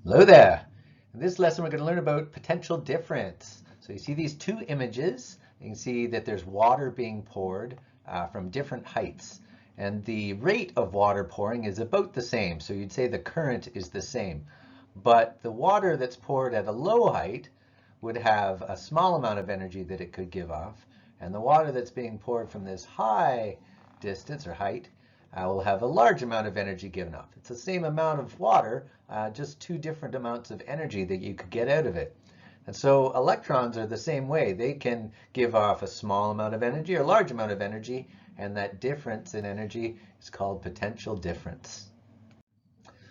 Hello there. In this lesson, we're going to learn about potential difference. So you see these two images. You can see that there's water being poured from different heights. And the rate of water pouring is about the same. So you'd say the current is the same. But the water that's poured at a low height would have a small amount of energy that it could give off. And the water that's being poured from this high distance or height will have a large amount of energy given off. It's the same amount of water, just two different amounts of energy that you could get out of it. And so electrons are the same way. They can give off a small amount of energy or a large amount of energy, and that difference in energy is called potential difference.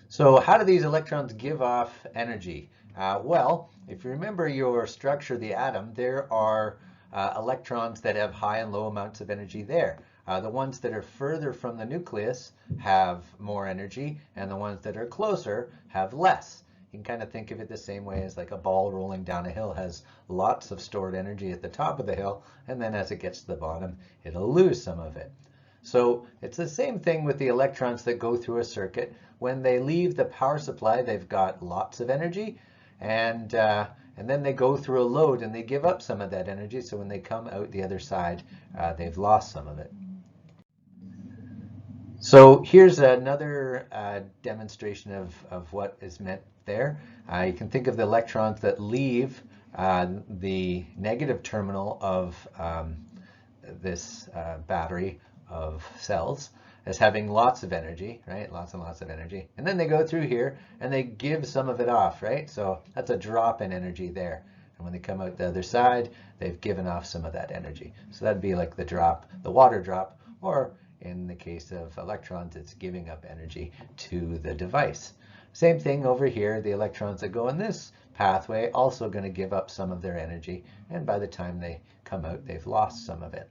So how do these electrons give off energy? Well, if you remember your structure of the atom, there are electrons that have high and low amounts of energy there. The ones that are further from the nucleus have more energy, and the ones that are closer have less. You can kind of think of it the same way as like a ball rolling down a hill has lots of stored energy at the top of the hill, and then as it gets to the bottom, it'll lose some of it. So it's the same thing with the electrons that go through a circuit. When they leave the power supply, they've got lots of energy, and then they go through a load and they give up some of that energy. So when they come out the other side, they've lost some of it. So here's another demonstration of what is meant there. You can think of the electrons that leave the negative terminal of this battery of cells as having lots of energy, right? Lots and lots of energy. And then they go through here and they give some of it off, right? So that's a drop in energy there. And when they come out the other side, they've given off some of that energy. So that'd be like the drop, the water drop, or in the case of electrons, it's giving up energy to the device. Same thing over here, the electrons that go in this pathway also going to give up some of their energy, and by the time they come out, they've lost some of it.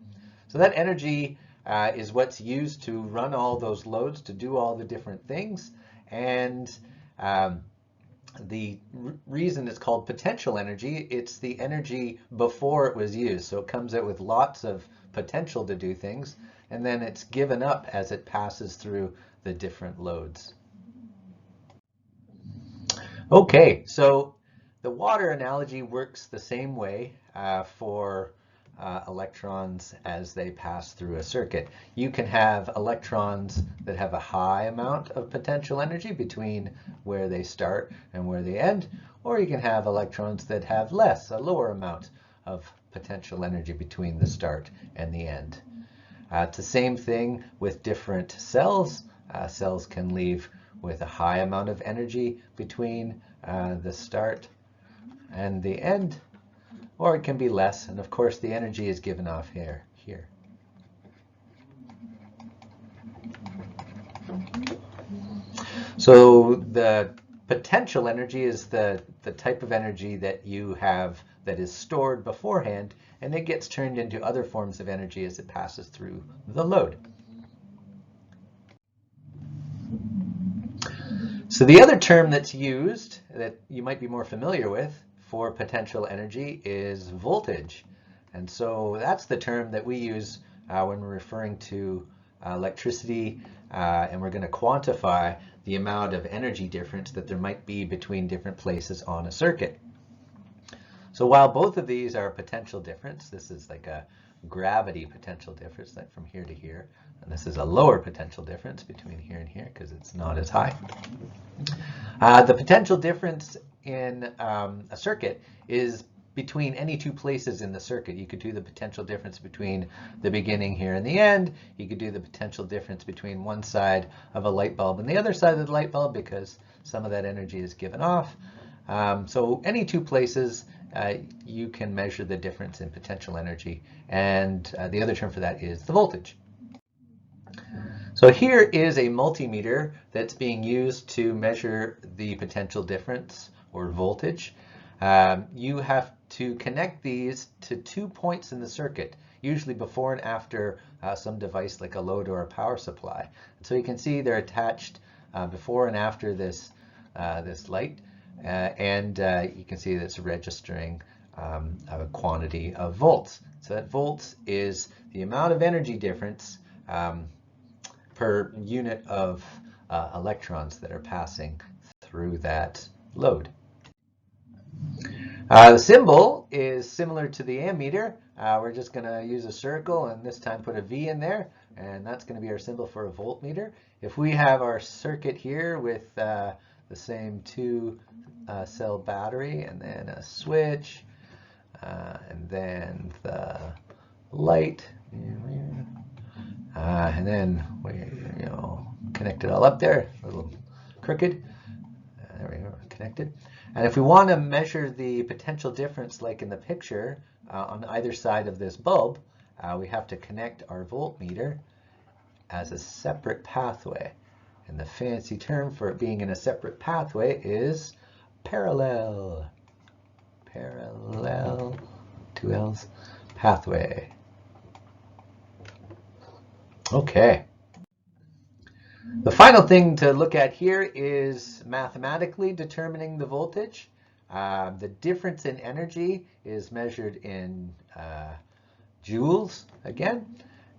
So that energy is what's used to run all those loads, to do all the different things, and the reason it's called potential energy, it's the energy before it was used. So it comes out with lots of potential to do things, and then it's given up as it passes through the different loads. Okay, so the water analogy works the same way for electrons as they pass through a circuit. You can have electrons that have a high amount of potential energy between where they start and where they end, or you can have electrons that have less, a lower amount of potential energy between the start and the end. It's the same thing with different cells. Cells can leave with a high amount of energy between the start and the end, or it can be less, and of course the energy is given off here. So the potential energy is the type of energy that you have that is stored beforehand, and it gets turned into other forms of energy as it passes through the load. So the other term that's used that you might be more familiar with for potential energy is voltage. And so that's the term that we use when we're referring to electricity, and we're going to quantify the amount of energy difference that there might be between different places on a circuit. So while both of these are potential difference, this is like a gravity potential difference, like from here to here, and this is a lower potential difference between here and here because it's not as high. The potential difference in a circuit is between any two places in the circuit. You could do the potential difference between the beginning here and the end. You could do the potential difference between one side of a light bulb and the other side of the light bulb because some of that energy is given off. So any two places, you can measure the difference in potential energy, and the other term for that is the voltage. So here is a multimeter that's being used to measure the potential difference or voltage. You have to connect these to 2 points in the circuit, usually before and after some device like a load or a power supply. And so you can see they're attached before and after this light, and you can see that it's registering a quantity of volts. So that volts is the amount of energy difference per unit of electrons that are passing through that load. The symbol is similar to the ammeter. We're just going to use a circle and this time put a V in there, and that's going to be our symbol for a voltmeter. If we have our circuit here with the same two cell battery and then a switch and then the light, and then we connect it all up there, a little crooked. There we go, connected. And if we want to measure the potential difference like in the picture on either side of this bulb, we have to connect our voltmeter as a separate pathway. And the fancy term for it being in a separate pathway is parallel. Parallel, two L's, pathway. Okay. The final thing to look at here is mathematically determining the voltage. The difference in energy is measured in joules again,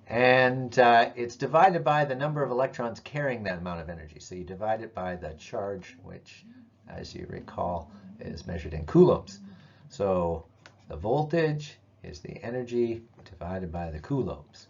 and it's divided by the number of electrons carrying that amount of energy. So you divide it by the charge, which, as you recall, is measured in coulombs. So the voltage is the energy divided by the coulombs.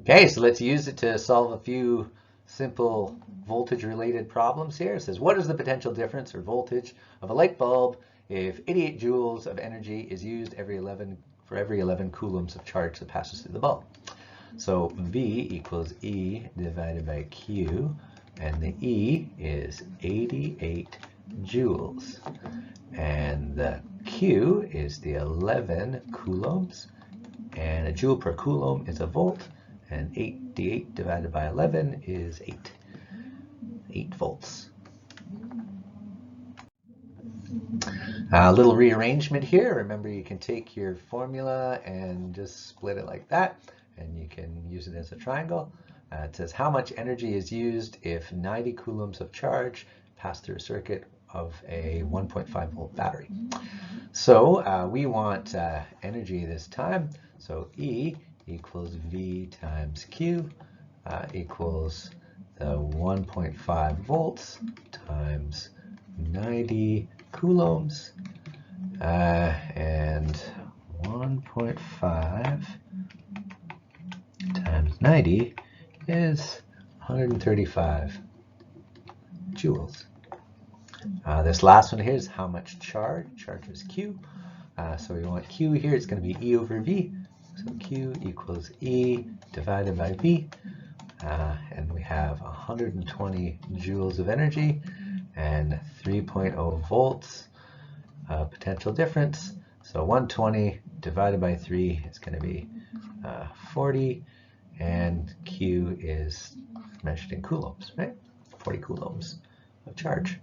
Okay, so let's use it to solve a few simple voltage-related problems here. It says, what is the potential difference or voltage of a light bulb if 88 joules of energy is used for every 11 coulombs of charge that passes through the bulb? So V equals E divided by Q, and the E is 88 joules. And the Q is the 11 coulombs, and a joule per coulomb is a volt. And 88 divided by 11 is 8 volts. A little rearrangement here. Remember, you can take your formula and just split it like that, and you can use it as a triangle. It says how much energy is used if 90 coulombs of charge pass through a circuit of a 1.5 volt battery. So we want energy this time. So E equals V times Q equals the 1.5 volts times 90 coulombs, and 1.5 times 90 is 135 joules. This last one here is how much charge. Charge is Q. So we want Q here. It's going to be E over V. So Q equals E divided by V, and we have 120 joules of energy and 3.0 volts potential difference. So 120 divided by 3 is going to be 40, and Q is measured in coulombs, right? 40 coulombs of charge.